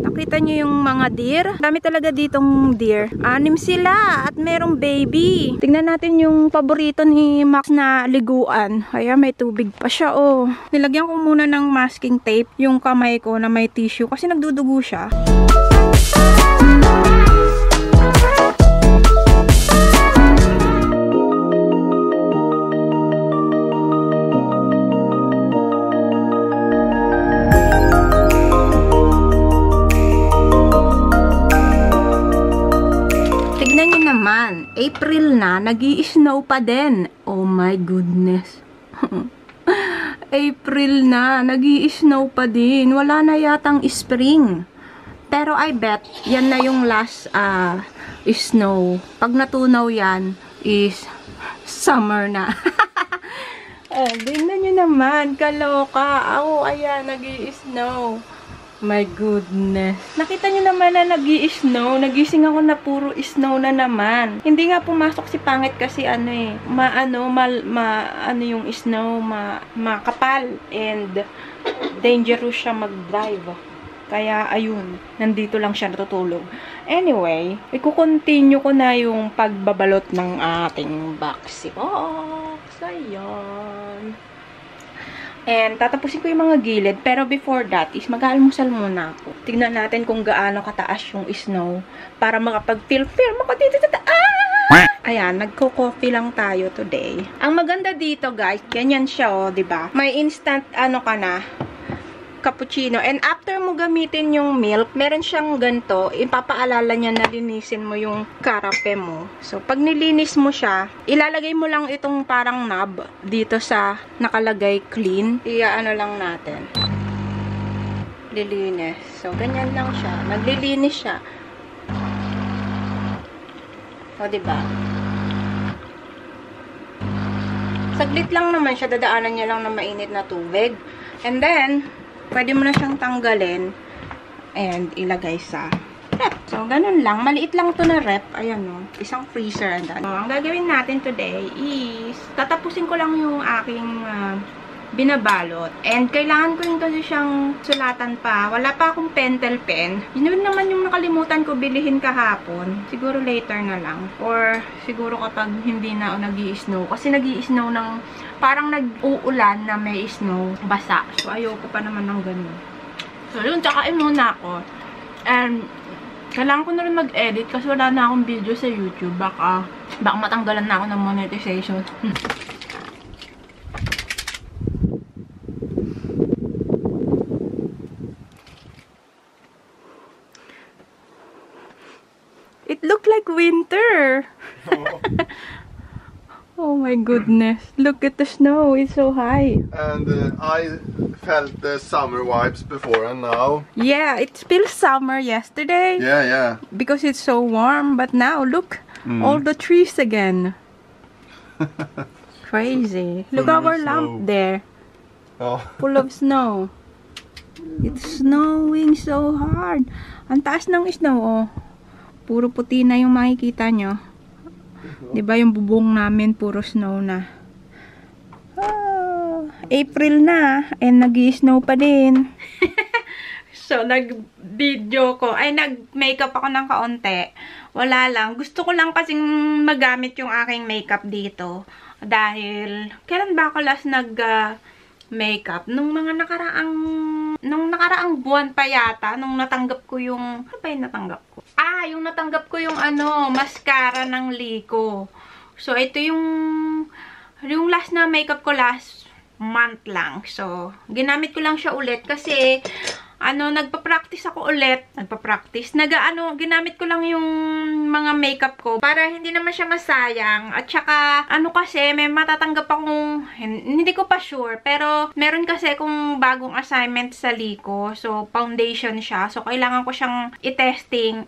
Nakita nyo yung mga deer? Dami talaga ditong deer. 6 sila at merong baby. Tingnan natin yung paborito ni Max na liguan. Kaya may tubig pa siya, oh. Nilagyan ko muna ng masking tape yung kamay ko na may tissue kasi nagdudugo siya. April na, nag-i-snow pa din. Oh my goodness. April na, nag-i-snow pa din. Wala na yatang spring. Pero I bet, yan na yung last snow. Pag natunaw yan, is summer na. Oh, tingnan nyo naman, kaloka. Oh, ayan, nag-i-snow. My goodness. Nakita nyo naman na nag-i-snow. Nagising ako na puro snow na naman. Hindi nga pumasok si Pangit kasi ano eh. Ano yung snow, makapal. And dangerous siya mag-drive. Kaya ayun, nandito lang siya natutulog. Anyway, iko-continue ko na yung pagbabalot ng ating box. Ayan. And tatapusin ko yung mga gilid. Pero before that is mag-aalmusal muna ako. Tignan natin kung gaano kataas yung snow. Para makapag-feel ako dito sa taas. Ayan, nagko-coffee lang tayo today. Ang maganda dito guys, ganyan siya oh, diba? May instant ano ka na, cappuccino. And after mo gamitin yung milk, meron siyang ganito, ipapaalala niya na linisin mo yung karape mo. So, pag nilinis mo siya, ilalagay mo lang itong parang knob dito sa nakalagay clean. Iaano lang natin. Lilinis. So, ganyan lang siya. Naglilinis siya. O, diba? Saglit lang naman siya. Dadaanan niya lang ng mainit na tubig. And then, pwede mo na siyang tanggalin and ilagay sa rep. So, ganun lang. Maliit lang to na rep. Ayan o. Isang freezer. So, ang gagawin natin today is tatapusin ko lang yung aking binabalot. And kailangan ko rin kasi siyang sulatan pa. Wala pa akong pentel pen. Yun naman yung nakalimutan ko bilihin kahapon. Siguro later na lang. Or siguro kapag hindi na nag-i-snow. Kasi nag-i-snow ng parang nag-uulan na may snow, basa. So, ayoko pa naman ng ganun. So, yun, tsakain muna ako. And, kailangan ko na rin mag-edit kasi wala na akong video sa YouTube. Baka matanggalan na ako ng monetization. It looked like winter. Oh. Oh my goodness. Look at the snow. It's so high. And I felt the summer vibes before and now. Yeah, it feels summer yesterday. Yeah. Because it's so warm. But now, look. All the trees again. Crazy. Look our lamp there. Oh. Full of snow. It's snowing so hard. Ang taas ng snow, oh. Puro puti na yung makikita nyo. Diba yung bubong namin puro snow na. Oh, April na and nag-i-snow pa din. So nag-video ko, ay nag-makeup ako ng kaunti. Wala lang. Gusto ko lang kasing magamit yung aking makeup dito. Dahil, kailan ba ako last nag-makeup? Nung nakaraang buwan pa yata, nung natanggap ko yung, ano ba yung natanggap ko? Yung natanggap ko yung mascara ng Lico. So, ito yung last na makeup ko last month lang. So, ginamit ko lang siya ulit kasi, nagpa-practice ako ulit. Ginamit ko lang yung mga makeup ko para hindi naman siya masayang. At saka, kasi, may matatanggap akong, hindi ko pa sure, pero meron kasi kung bagong assignment sa Lico. So, foundation siya. So, kailangan ko siyang i-testing.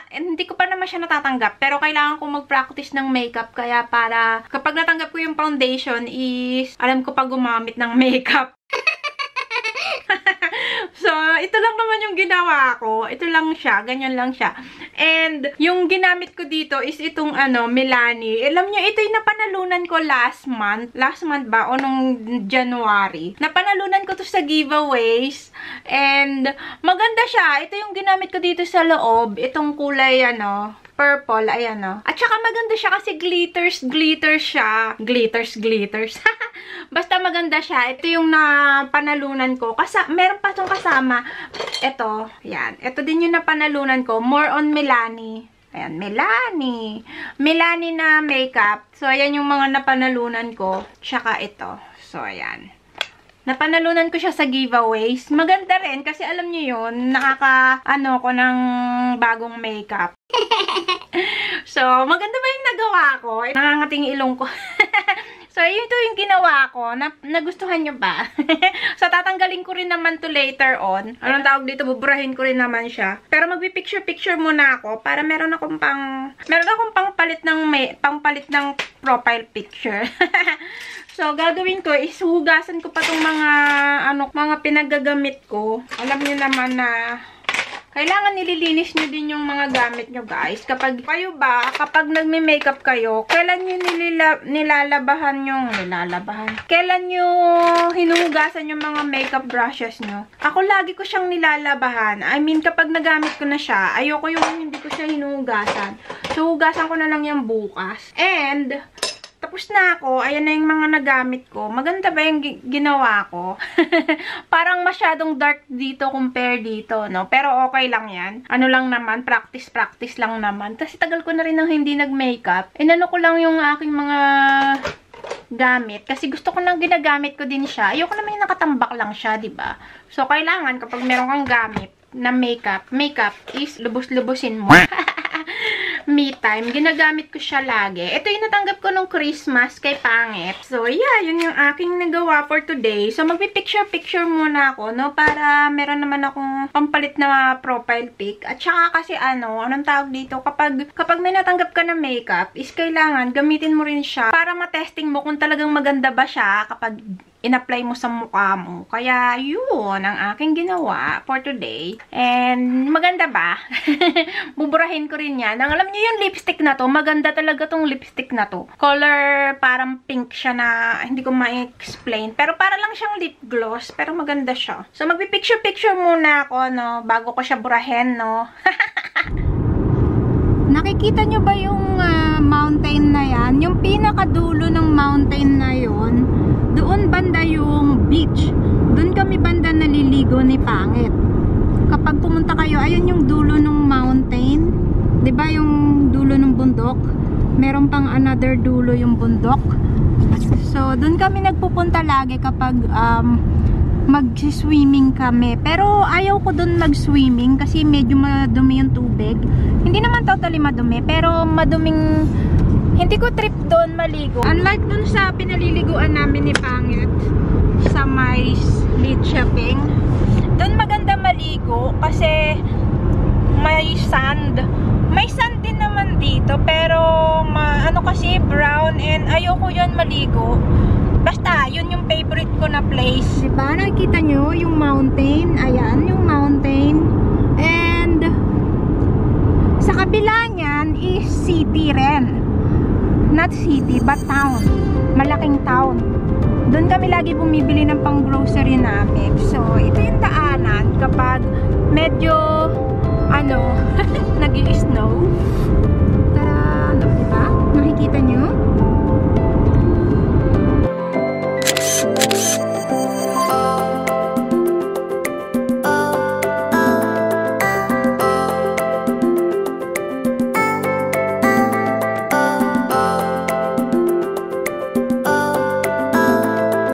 Hindi ko pa naman siya natatanggap, pero kailangan ko mag-practice ng makeup. Kaya para, kapag natanggap ko yung foundation is, alam ko pa gumamit ng makeup. So, ito lang naman yung ginawa ko. Ito lang siya. Ganyan lang siya. And, yung ginamit ko dito is itong, Milani. Alam nyo, ito yung napanalunan ko last month. Last month ba? O nung January. Napanalunan ko to sa giveaways. And, maganda siya. Ito yung ginamit ko dito sa loob. Itong kulay, purple. Ayan, At saka maganda siya kasi glitters siya. Glitters. Basta maganda siya. Ito yung napanalunan ko. Meron pa itong kasama. Ito. Yan. Ito din yung napanalunan ko. More on Milani. Ayan. Milani. Milani na makeup. So, ayan yung mga napanalunan ko. Tsaka ito. So, ayan. Napanalunan ko siya sa giveaways. Maganda rin kasi alam niyo yun, ko ng bagong makeup. So, maganda ba yung nagawa ko? Nangangating ilong ko. So, ito yung ginawa ko. Nagustuhan nyo ba? So, tatanggalin ko rin naman to later on. Anong tawag dito? Buburahin ko rin naman siya. Pero magpi-picture-picture muna ako para meron akong pangpalit ng profile picture. So, gagawin ko is hugasan ko pa tong mga pinagagamit ko. Alam niyo naman na kailangan nililinis nyo din yung mga gamit nyo, guys. Kapag nagme-makeup kayo, kailan nyo kailan nyo hinuhugasan yung mga makeup brushes nyo? Ako lagi ko siyang nilalabahan. I mean, kapag nagamit ko na siya, ayoko yung hindi ko siya hinuhugasan. So, hugasan ko na lang yung bukas. And, tapos na ako. Ayan na yung mga nagamit ko. Maganda ba yung ginawa ko? Parang masyadong dark dito compare dito, no? Pero okay lang yan. Ano lang naman, practice lang naman. Kasi tagal ko na rin nang hindi nag-makeup. Inano ko lang yung aking mga gamit. Kasi gusto ko nang ginagamit ko din siya. Ayoko naman yung nakatambak lang siya, diba? So, kailangan kapag meron kang gamit na makeup is lubos-lubosin mo. Me time. Ginagamit ko siya lagi. Ito yung natanggap ko nung Christmas kay Pangit. So, yeah, yun yung aking nagawa for today. So, magpi-picture muna ako, no? Para meron naman akong pampalit na profile pic. At saka kasi anong tawag dito? Kapag may natanggap ka na makeup, is kailangan gamitin mo rin siya para matesting mo kung talagang maganda ba siya kapag in-apply mo sa mukha mo. Kaya, yun ang aking ginawa for today. And, maganda ba? Buburahin ko rin yan. Alam niyo yung lipstick na to, maganda talaga tong lipstick na to. Color, parang pink siya na, hindi ko ma-explain. Pero para lang siyang lip gloss, pero maganda siya. So, magpi-picture muna ako, no, bago ko siya burahin, no. Nakikita nyo ba yung mountain na yan? Yung pinakadulo ng mountain na yon, doon banda yung beach. Doon kami banda naliligo ni Pangit. Kapag pumunta kayo, ayun yung dulo ng mountain. 'Di ba yung dulo ng bundok? Meron pang another dulo yung bundok. So, doon kami nagpupunta lagi kapag mag-swimming kami. Pero ayaw ko doon mag-swimming kasi medyo madumi yung tubig. Hindi naman totally madumi, pero maduming. Hindi ko trip doon maligo. Unlike doon sa pinaliliguan namin ni Pangit sa may Lead Shopping, doon maganda maligo kasi may sand. May sand din naman dito, pero kasi brown and ayoko yun maligo. Basta, yun yung favorite ko na place. Diba? Nakikita nyo yung mountain. Ayan, yung mountain. And sa kabila niyan is city rin. Not city, but town. Malaking town. Doon kami lagi bumibili ng pang-grocery namin. So, ito yung daanan kapag medyo,